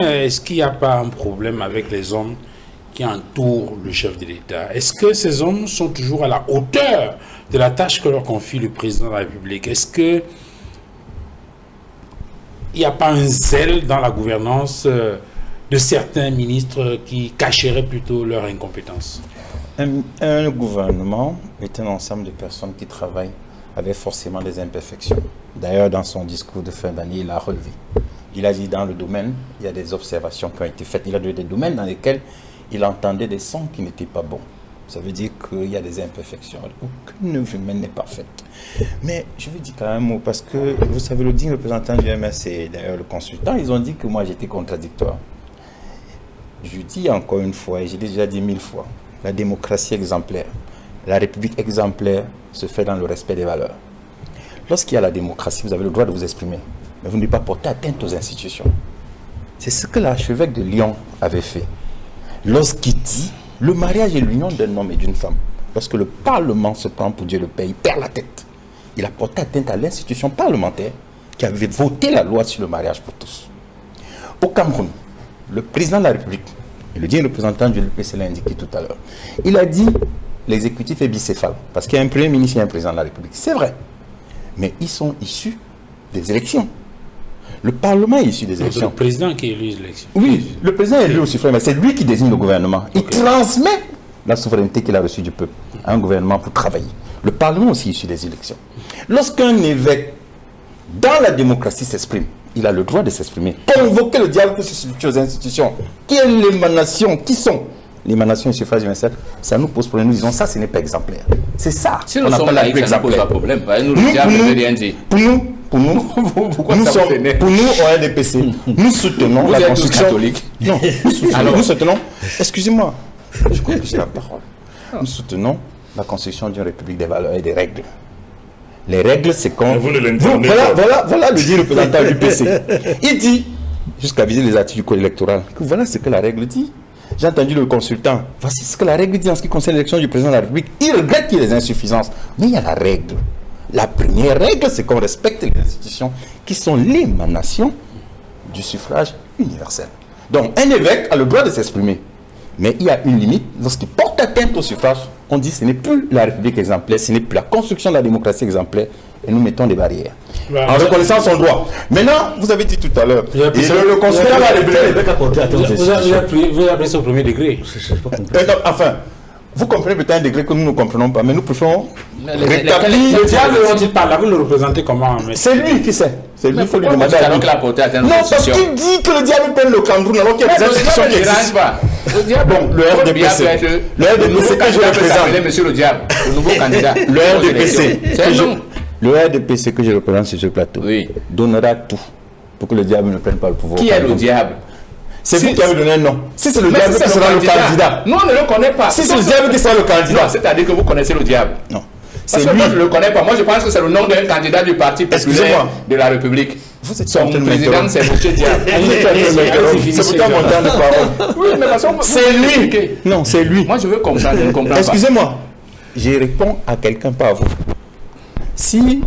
Est-ce qu'il n'y a pas un problème avec les hommes qui entourent le chef de l'État? Est-ce que ces hommes sont toujours à la hauteur de la tâche que leur confie le président de la République? Est-ce qu'il n'y a pas un zèle dans la gouvernance de certains ministres qui cacheraient plutôt leur incompétence? Un gouvernement est un ensemble de personnes qui travaillent avec forcément des imperfections. D'ailleurs, dans son discours de fin d'année, il a relevé. Il a dit dans le domaine, il y a des observations qui ont été faites. Il a donné des domaines dans lesquels il entendait des sons qui n'étaient pas bons. Ça veut dire qu'il y a des imperfections. Aucune œuvre humaine n'est parfaite. Mais je veux dire quand même un mot, parce que vous savez, le digne représentant du MS et d'ailleurs le consultant, ils ont dit que moi j'étais contradictoire. Je dis encore une fois, et j'ai déjà dit 1000 fois, la démocratie exemplaire, la République exemplaire se fait dans le respect des valeurs. Lorsqu'il y a la démocratie, vous avez le droit de vous exprimer, mais vous ne devez pas porter atteinte aux institutions. C'est ce que l'archevêque de Lyon avait fait. Lorsqu'il dit, le mariage est l'union d'un homme et d'une femme. Lorsque le Parlement se prend pour Dieu le Père, il perd la tête. Il a porté atteinte à l'institution parlementaire qui avait voté la loi sur le mariage pour tous. Au Cameroun, le président de la République, et le digne représentant du LPC l'a indiqué tout à l'heure, il a dit l'exécutif est bicéphale, parce qu'il y a un premier ministre et un président de la République. C'est vrai, mais ils sont issus des élections. Le Parlement est issu des élections. C'est le président qui élit les élections. Oui, le président est élu au suffrage, mais c'est lui qui désigne le gouvernement. Il transmet la souveraineté qu'il a reçue du peuple à un gouvernement pour travailler. Le Parlement aussi est issu des élections. Lorsqu'un évêque, dans la démocratie, s'exprime, il a le droit de s'exprimer. Convoquer le dialogue pour se situer aux institutions. Quelle émanation? Qui sont l'émanation du suffrage universel? Ça nous pose problème. Nous disons ça, ce n'est pas exemplaire. C'est ça. Si nous sommes laïcs, ça ne pose pas problème. Nous, le diable ne veut rien dire. Pour nous, au RDPC, nous soutenons la construction. Catholique. Non, nous soutenons. Excusez-moi, je crois que j'ai la parole. Nous soutenons la construction d'une république des valeurs et des règles. Les règles, c'est quand. Voilà le dit le représentant du PC. Il dit, jusqu'à viser les articles du code électoral, que voilà ce que la règle dit. J'ai entendu le consultant. Voici ce que la règle dit en ce qui concerne l'élection du président de la République. Il regrette qu'il y ait des insuffisances. Mais il y a la règle. La première règle, c'est qu'on respecte les institutions qui sont l'émanation du suffrage universel. Donc, un évêque a le droit de s'exprimer. Mais il y a une limite. Lorsqu'il porte atteinte au suffrage, on dit que ce n'est plus la République exemplaire, ce n'est plus la construction de la démocratie exemplaire, et nous mettons des barrières. En reconnaissant son droit. Maintenant, vous avez dit tout à l'heure, le consultant va vous appelez ça au premier degré. Enfin, vous comprenez peut-être un degré que nous ne comprenons pas, mais nous préférons rétablir. Le diable dont il parle, vous le représentez comment? C'est lui qui sait. C'est lui, il faut lui demander à lui. Non, parce qu'il dit que le diable prenne le Cameroun alors qu'il y a des institutions qui existent. Bon, le RDPC que je représente. Monsieur le diable, le nouveau candidat. Le RDPC que je représente sur ce plateau donnera tout pour que le diable ne prenne pas le pouvoir. Qui est le diable? C'est vous qui avez donné un nom. Si c'est le diable qui sera le candidat. Non, on ne le connaît pas. Si c'est le diable qui sera le candidat. Non, c'est-à-dire que vous connaissez le diable. Non. Parce que moi, je ne le connais pas. Moi, je pense que c'est le nom d'un candidat du Parti populaire de la République. Son président, c'est M. Diable. C'est pourtant mon temps de parole. Oui, mais c'est lui. Non, c'est lui. Moi, je veux comprendre. Je ne comprends pas. Excusez-moi. Je réponds à quelqu'un, pas à vous. Si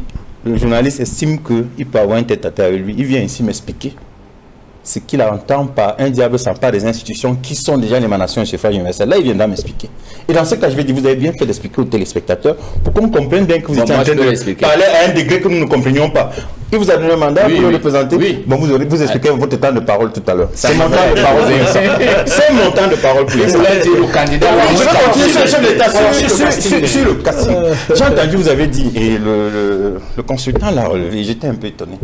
le journaliste estime qu'il peut avoir un tête-à-tête avec lui, il vient ici m'expliquer ce qu'il entend par un diable s'empare des institutions qui sont déjà l'émanation du suffrage universel. Là, il viendra m'expliquer. Et dans ce cas, je vais dire, vous avez bien fait d'expliquer aux téléspectateurs pour qu'on comprenne bien que vous étiez en train de parler à un degré que nous ne comprenions pas. Il vous a donné un mandat pour le représenter. Oui. Bon, vous expliquez votre temps de parole tout à l'heure. C'est mon temps de parole. C'est mon temps de parole pour l'instant. Le candidat. Je vais continuer sur le chef de l'État. Sur le casting. J'ai entendu, vous avez dit, et le consultant l'a relevé, j'étais un peu étonné.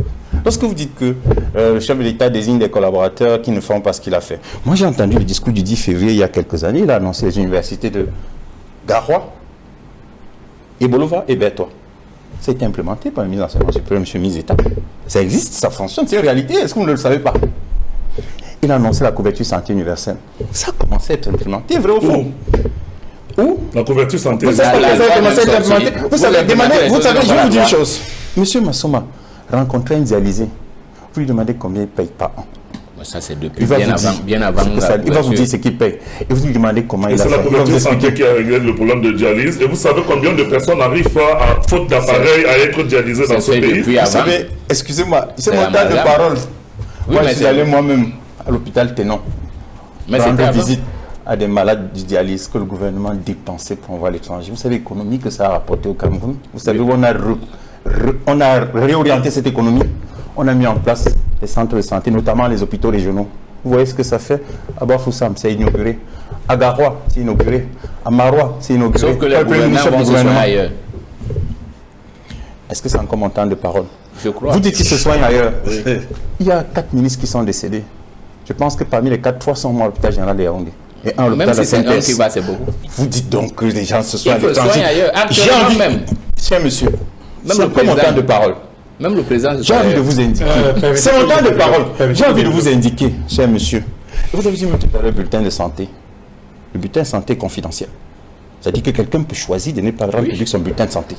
Lorsque vous dites que le chef de l'État désigne des collaborateurs qui ne font pas ce qu'il a fait. Moi, j'ai entendu le discours du 10 février il y a quelques années. Il a annoncé les universités de Garoua, Ebolova et Bertois. Ça a été implémenté par le ministre de l'Enseignement supérieur, M. Mizeta. Ça existe, ça fonctionne, c'est une réalité. Est-ce que vous ne le savez pas? Il a annoncé la couverture santé universelle. Ça a commencé à être implémenté, vrai au fond. Où? La couverture santé universelle. Vous savez, je vais vous dire une chose. M. Massouma rencontrait un dialysé. Vous lui demandez combien il paye par an. Ça, c'est depuis bien avant. Il va vous dire ce qu'il paye. Et vous lui demandez comment il a fait. C'est la couverture santé qui a réglé le problème de dialyse. Et vous savez combien de personnes n'arrivent pas, à faute d'appareil, à être dialysées dans ce pays? Vous savez, excusez-moi, c'est mon temps de parole. Moi, je suis allé moi-même à l'hôpital Ténon, rendre visite à des malades du dialyse que le gouvernement dépensait pour envoyer à l'étranger. Vous savez l'économie que ça a rapporté au Cameroun. Vous savez où on a réorienté cette économie. On a mis en place les centres de santé, notamment les hôpitaux régionaux. Vous voyez ce que ça fait. À Bafoussam, c'est inauguré. À Garoua, c'est inauguré. À Maroua, c'est inauguré. Sauf que les gouvernements vont se soigner ailleurs. Est-ce que c'est encore mon temps de parole? Je crois. Vous dites qu'ils se soignent ailleurs. Oui. Il y a 4 ministres qui sont décédés. Je pense que parmi les 4, 3 sont morts à l'hôpital général de Yaoundé. Et un à l'hôpital de la Même si c'est un qui va, c'est beaucoup. Vous dites donc que les gens se soignent à l'étranger. J'ai envie, même. Cher monsieur, c'est encore mon temps de parole. Même le président. J'ai envie de vous indiquer. C'est mon temps de parole. J'ai envie de vous indiquer, cher monsieur. Vous avez dit tout à l'heure le bulletin de santé. Le bulletin de santé est confidentiel. C'est-à-dire que quelqu'un peut choisir de ne pas rendre public son bulletin de santé.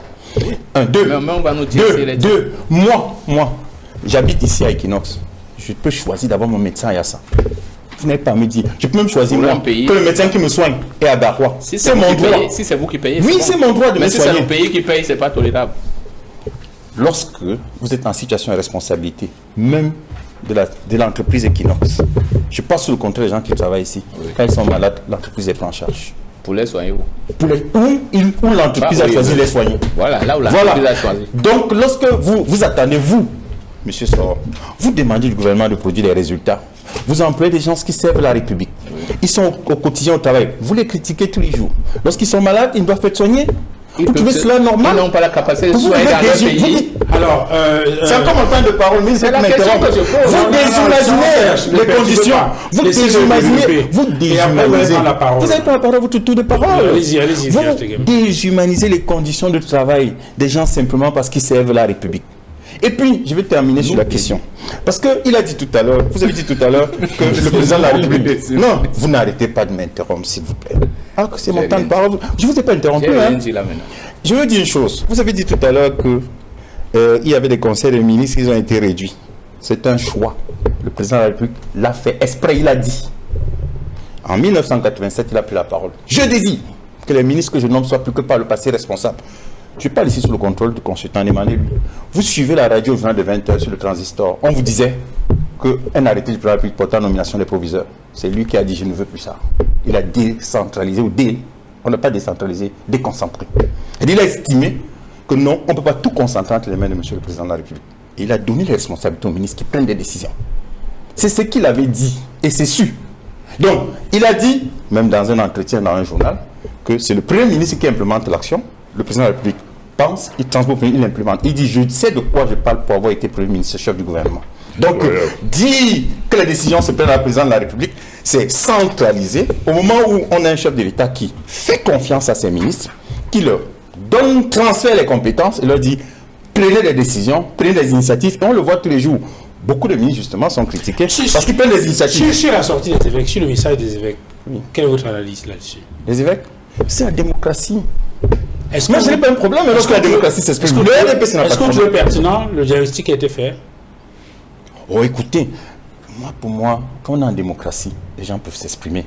Un, deux. Mais on va nous dire deux. Moi, j'habite ici à Equinox. Je peux choisir d'avoir mon médecin à Yassa. Vous n'avez pas à me dire. Je peux même choisir moi que le médecin qui me soigne est à Garoua. Si c'est mon droit. Si c'est vous qui payez. Oui, c'est mon droit de me soigner. Mais si c'est le pays qui paye, c'est pas tolérable. Lorsque vous êtes en situation de responsabilité, même de l'entreprise Equinox, je passe sous le contrôle des gens qui travaillent ici. Oui. Quand ils sont malades, l'entreprise est prise en charge. Pour les soigner où? Où l'entreprise a choisi les soigner. Voilà, là où l'entreprise a choisi. Donc, lorsque vous attendez, monsieur Soro, vous demandez du gouvernement de produire des résultats. Vous employez des gens qui servent la République. Ils sont au quotidien au travail. Vous les critiquez tous les jours. Lorsqu'ils sont malades, ils doivent être soignés. Vous trouvez cela normal? Ils n'ont pas la capacité de soigner dans leur pays. Alors, c'est encore mon temps de parole, mais c'est la question que je pose. Vous désimaginez les conditions. Vous déshumanisez. Vous déshumanisez. Vous n'avez pas la parole, votre tour de parole. Allez-y. Vous déshumanisez les conditions de travail des gens simplement parce qu'ils servent la République. Et puis, je vais terminer sur la question. Parce qu'il a dit tout à l'heure, vous avez dit tout à l'heure que le président de la République... Non, vous n'arrêtez pas de m'interrompre, s'il vous plaît. Ah, c'est mon temps de parole. Je ne vous ai pas interrompu. Je veux dire une chose. Vous avez dit tout à l'heure qu'il y avait des conseils de ministres qui ont été réduits. C'est un choix. Le président de la République l'a fait exprès, il a dit. En 1987, il a pris la parole. Je désire que les ministres que je nomme soient plus que par le passé responsables. Je parle ici sous le contrôle du consultant Emmanuel. Vous suivez la radio au journal de 20h sur le transistor. On vous disait qu'un arrêté du président de la République portant nomination des proviseurs, c'est lui qui a dit je ne veux plus ça. Il a décentralisé on n'a pas décentralisé, déconcentré. Et il a estimé que non, on ne peut pas tout concentrer entre les mains de M. le Président de la République. Et il a donné les responsabilités aux ministres qui prennent des décisions. C'est ce qu'il avait dit et c'est su. Donc, il a dit, même dans un entretien dans un journal, que c'est le Premier ministre qui implémente l'action. Le président de la République pense, il transpose, il implémente. Il dit, je sais de quoi je parle pour avoir été Premier ministre, chef du gouvernement. Donc, dire que les décisions se prennent à la présidence de la République, c'est centraliser. Au moment où on a un chef de l'État qui fait confiance à ses ministres, qui leur transfère les compétences et leur dit, prenez des décisions, prenez des initiatives. Et on le voit tous les jours. Beaucoup de ministres, justement, sont critiqués parce qu'ils prennent des initiatives. Sur la sortie des évêques, sur le message des évêques, quelle est votre analyse là-dessus? Les évêques, c'est la démocratie. Moi, je n'ai pas un problème lorsque la démocratie s'exprime. Est-ce qu'on trouve pertinent le diagnostic qui a été fait? Oh, écoutez, pour moi, quand on est en démocratie, les gens peuvent s'exprimer.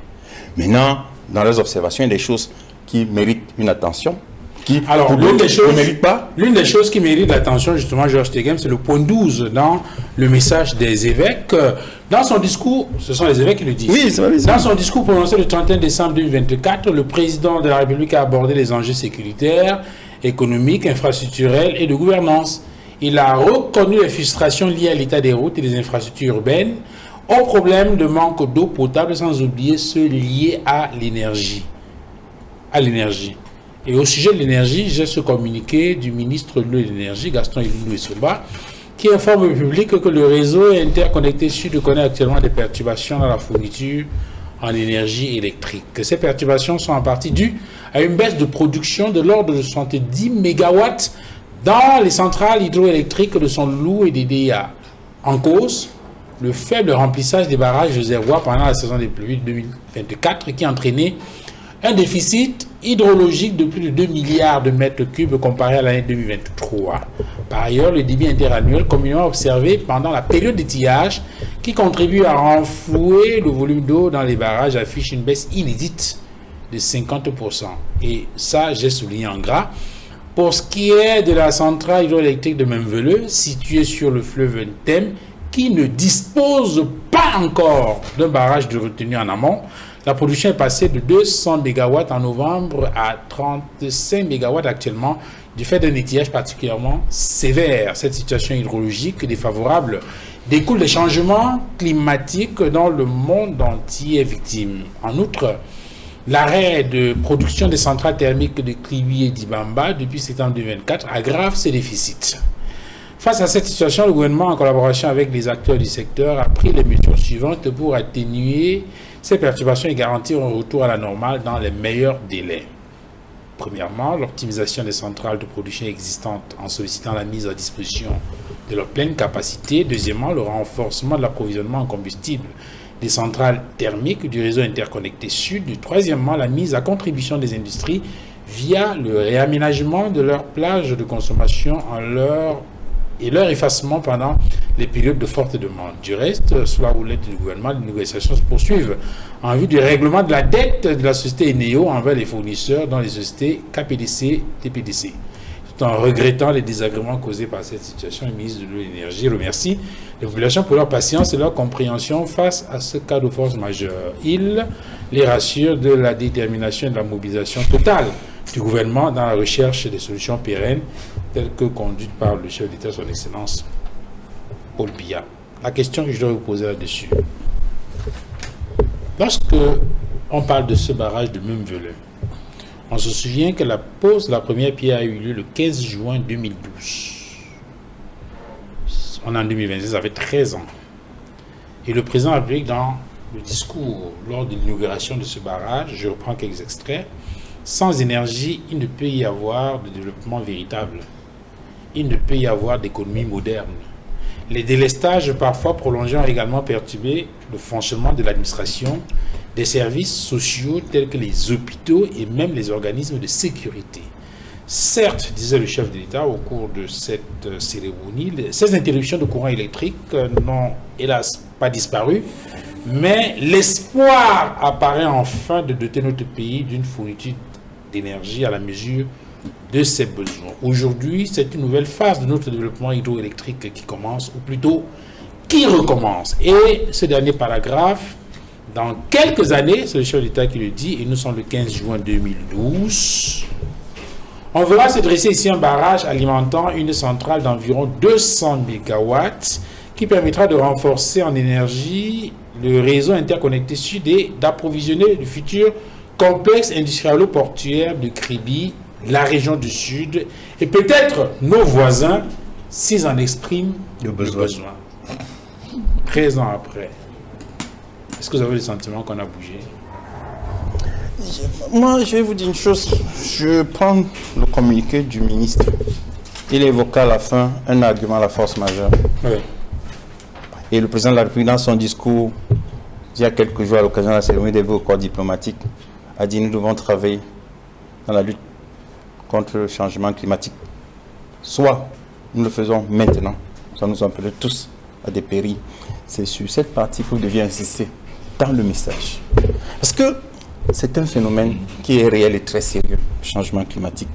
Maintenant, dans leurs observations, il y a des choses qui méritent une attention. Alors, l'une des choses qui mérite l'attention, justement, Georges Teghem, c'est le point 12 dans le message des évêques. Dans son discours, ce sont les évêques qui le disent. Oui, c'est vrai. Dans son discours prononcé le 31 décembre 2024, le président de la République a abordé les enjeux sécuritaires, économiques, infrastructurels et de gouvernance. Il a reconnu les frustrations liées à l'état des routes et des infrastructures urbaines, au problème de manque d'eau potable, sans oublier ceux liés à l'énergie. Et au sujet de l'énergie, j'ai ce communiqué du ministre de l'énergie, Gaston Ilundu Essoba, qui informe le public que le réseau interconnecté Sud connaît actuellement des perturbations dans la fourniture en énergie électrique. Ces perturbations sont en partie dues à une baisse de production de l'ordre de 70 MW dans les centrales hydroélectriques de Son Loup et des DIA. En cause, le faible remplissage des barrages réservoirs pendant la saison des pluies de 2024 qui a entraîné un déficit hydrologique de plus de 2 milliards de mètres cubes comparé à l'année 2023. Par ailleurs, le débit interannuel communément observé pendant la période d'étiage qui contribue à renflouer le volume d'eau dans les barrages affiche une baisse inédite de 50%. Et ça, j'ai souligné en gras. Pour ce qui est de la centrale hydroélectrique de Memveleux, située sur le fleuve Ntem, qui ne dispose pas encore d'un barrage de retenue en amont. La production est passée de 200 MW en novembre à 35 MW actuellement du fait d'un étiage particulièrement sévère. Cette situation hydrologique défavorable découle des changements climatiques dont le monde entier est victime. En outre, l'arrêt de production des centrales thermiques de Kribi et d'Ibamba depuis septembre 2024 aggrave ces déficits. Face à cette situation, le gouvernement, en collaboration avec les acteurs du secteur, a pris les mesures suivantes pour atténuer ces perturbations et garantir un retour à la normale dans les meilleurs délais. Premièrement, l'optimisation des centrales de production existantes en sollicitant la mise à disposition de leur pleine capacité. Deuxièmement, le renforcement de l'approvisionnement en combustible des centrales thermiques du réseau interconnecté Sud. Troisièmement, la mise à contribution des industries via le réaménagement de leurs plages de consommation et leur effacement pendant les périodes de forte demande. Du reste, sous la houlette du gouvernement, les négociations se poursuivent en vue du règlement de la dette de la société Eneo envers les fournisseurs dans les sociétés KPDC, TPDC. Tout en regrettant les désagréments causés par cette situation, le ministre de l'Eau et de l'Énergie remercie les populations pour leur patience et leur compréhension face à ce cas de force majeure. Il les rassure de la détermination et de la mobilisation totale du gouvernement dans la recherche des solutions pérennes telles que conduites par le chef d'État, son Excellence Paul Biya. La question que je dois vous poser là-dessus, lorsque on parle de ce barrage de Memvelin, on se souvient que la pose de la première pierre a eu lieu le 15 juin 2012. On est en 2026, ça fait 13 ans. Et le président de la République, dans le discours lors de l'inauguration de ce barrage, je reprends quelques extraits, sans énergie, il ne peut y avoir de développement véritable. Il ne peut y avoir d'économie moderne. Les délestages parfois prolongés ont également perturbé le fonctionnement de l'administration, des services sociaux tels que les hôpitaux et même les organismes de sécurité. Certes, disait le chef de l'État au cours de cette cérémonie, ces interruptions de courant électrique n'ont hélas pas disparu, mais l'espoir apparaît enfin de doter notre pays d'une fourniture d'énergie à la mesure de ses besoins. Aujourd'hui, c'est une nouvelle phase de notre développement hydroélectrique qui commence, ou plutôt qui recommence. Et ce dernier paragraphe, dans quelques années, c'est le chef d'État qui le dit, et nous sommes le 15 juin 2012, on verra se dresser ici un barrage alimentant une centrale d'environ 200 MW qui permettra de renforcer en énergie le réseau interconnecté sud et d'approvisionner le futur complexe industrialo-portuaire de Kribi, la région du Sud, et peut-être nos voisins, s'ils en expriment le besoin. 13 ans après, est-ce que vous avez le sentiment qu'on a bougé? Moi, je vais vous dire une chose. Je prends le communiqué du ministre. Il évoqua à la fin un argument à la force majeure. Oui. Et le président de la République, dans son discours, il y a quelques jours, à l'occasion de la cérémonie des vœux au corps diplomatique, a dit nous devons travailler dans la lutte contre le changement climatique. Soit nous le faisons maintenant, soit nous appelons tous à des périls. C'est sur cette partie que vous deviez insister dans le message. Parce que c'est un phénomène qui est réel et très sérieux, le changement climatique.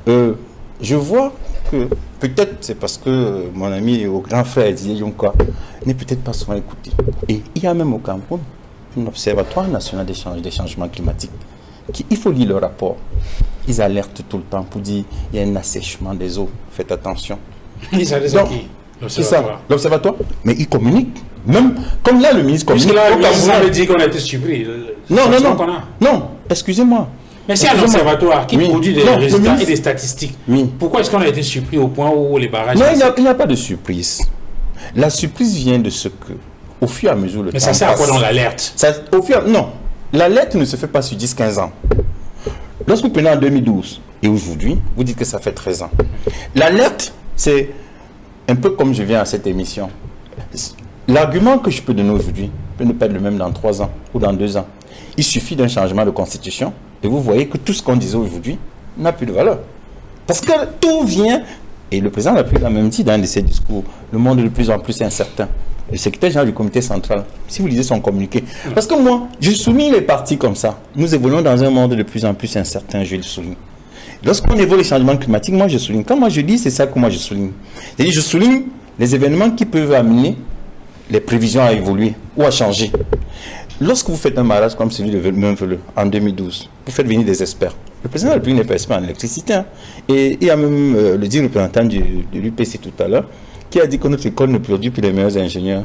Je vois que peut-être c'est parce que mon ami au grand frère Didier Yonka n'est peut-être pas souvent écouté. Et il y a même au Cameroun un observatoire national des changements climatiques. Il faut lire le rapport. Ils alertent tout le temps pour dire qu'il y a un assèchement des eaux. Faites attention. Ils alertent qui? C'est ça, l'observatoire. Mais ils communiquent. Même comme là, le ministre communique. Puisque là, le ministre dit qu'on a été surpris. Non, excusez-moi. Mais c'est un observatoire qui produit des résultats et des statistiques. Pourquoi est-ce qu'on a été surpris au point où les barrages... Non, il n'y a pas de surprise. La surprise vient de ce que, au fur et à mesure, le temps passe... Mais ça sert à quoi dans l'alerte? Non, l'alerte ne se fait pas sur 10-15 ans. Lorsque vous prenez en 2012 et aujourd'hui, vous dites que ça fait 13 ans. L'alerte, c'est un peu comme je viens à cette émission. L'argument que je peux donner aujourd'hui peut ne pas être le même dans 3 ans ou dans 2 ans. Il suffit d'un changement de constitution et vous voyez que tout ce qu'on disait aujourd'hui n'a plus de valeur. Parce que tout vient, et le président de la République a même dit dans un de ses discours, le monde est de plus en plus incertain. Le secrétaire général du comité central, si vous lisez son communiqué, parce que moi, je souligne les partis comme ça. Nous évoluons dans un monde de plus en plus incertain, je le souligne. Lorsqu'on évoque les changements climatiques, moi je souligne. Quand moi je dis, c'est ça que moi je souligne. C'est-à-dire, je souligne les événements qui peuvent amener les prévisions ont évolué ou ont changé. Lorsque vous faites un mariage comme celui de Mainveleux en 2012, vous faites venir des experts. Le président de la République n'est pas expert en électricité. Hein. Et il y a même le dit représentant de l'UPC tout à l'heure, qui a dit que notre école ne produit plus les meilleurs ingénieurs.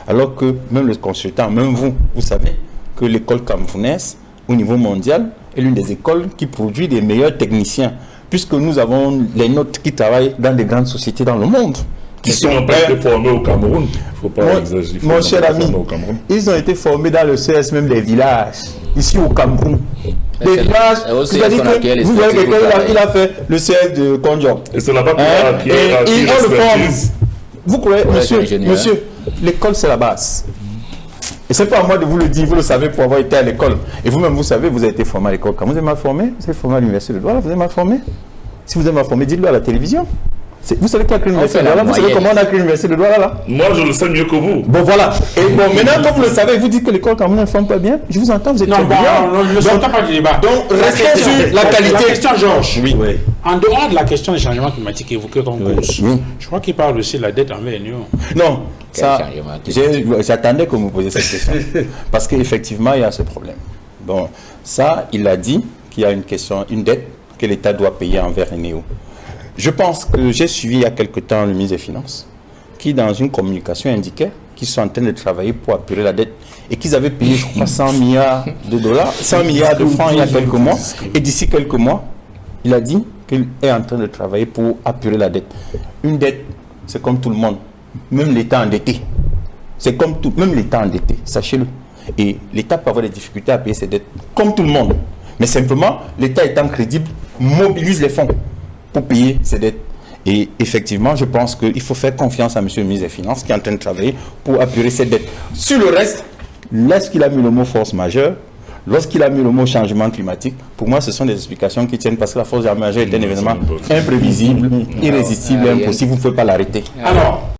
Alors que même le consultant, même vous savez que l'école camerounaise, au niveau mondial, est l'une des écoles qui produit les meilleurs techniciens, puisque nous avons les nôtres qui travaillent dans des grandes sociétés dans le monde. Qui sont pas été formés au Cameroun. Il faut pas exagérer. Mon cher ami, ils ont été formés dans le CS même des villages, ici au Cameroun. Des villages, c'est-à-dire que vous voyez quelqu'un qui a fait le CS de Konjo. Et ce n'a pas pu et on le forme. Vous croyez, monsieur, l'école c'est la base. Et c'est pas à moi de vous le dire, vous le savez pour avoir été à l'école. Et vous-même, vous savez, vous avez été formé à l'école. Quand vous êtes mal formé, vous êtes formé à l'université de Douala, vous êtes mal formé. Si vous êtes mal formé, dites-le à la télévision. Vous savez qui a créé l'université de Douala? Vous savez comment on a créé l'université de Douala là? Moi, je le sais mieux que vous. Bon, voilà. Et bon, maintenant, comme vous le savez, vous dites que l'école camerounaise ne forme pas bien. Je vous entends, vous êtes très brillant. Non, je ne sortais pas du débat. Donc, restons sur la qualité. La question, Georges. Oui. En dehors de la question des changements climatiques évoquée comme cause, je crois qu'il parle aussi de la dette envers l'Union. Non, ça, j'attendais que vous me posiez cette question. Parce qu'effectivement, il y a ce problème. Bon, ça, il a dit qu'il y a une question, une dette que l'État doit payer envers l'Union. Je pense que j'ai suivi il y a quelque temps le ministre des Finances qui, dans une communication, indiquait qu'ils sont en train de travailler pour apurer la dette et qu'ils avaient payé, je crois, 100 milliards de dollars, 100 milliards de francs il y a quelques mois. Et d'ici quelques mois, il a dit qu'il est en train de travailler pour apurer la dette. Une dette, c'est comme tout le monde, même l'État endetté. C'est comme tout, même l'État endetté, sachez-le. Et l'État peut avoir des difficultés à payer ses dettes, comme tout le monde. Mais simplement, l'État étant crédible, mobilise les fonds pour payer ses dettes. Et effectivement, je pense qu'il faut faire confiance à M. le ministre des Finances qui est en train de travailler pour apurer ses dettes. Sur le reste, lorsqu'il a mis le mot force majeure, lorsqu'il a mis le mot changement climatique, pour moi, ce sont des explications qui tiennent parce que la force majeure est un événement imprévisible, irrésistible, impossible, vous ne pouvez pas l'arrêter. Alors,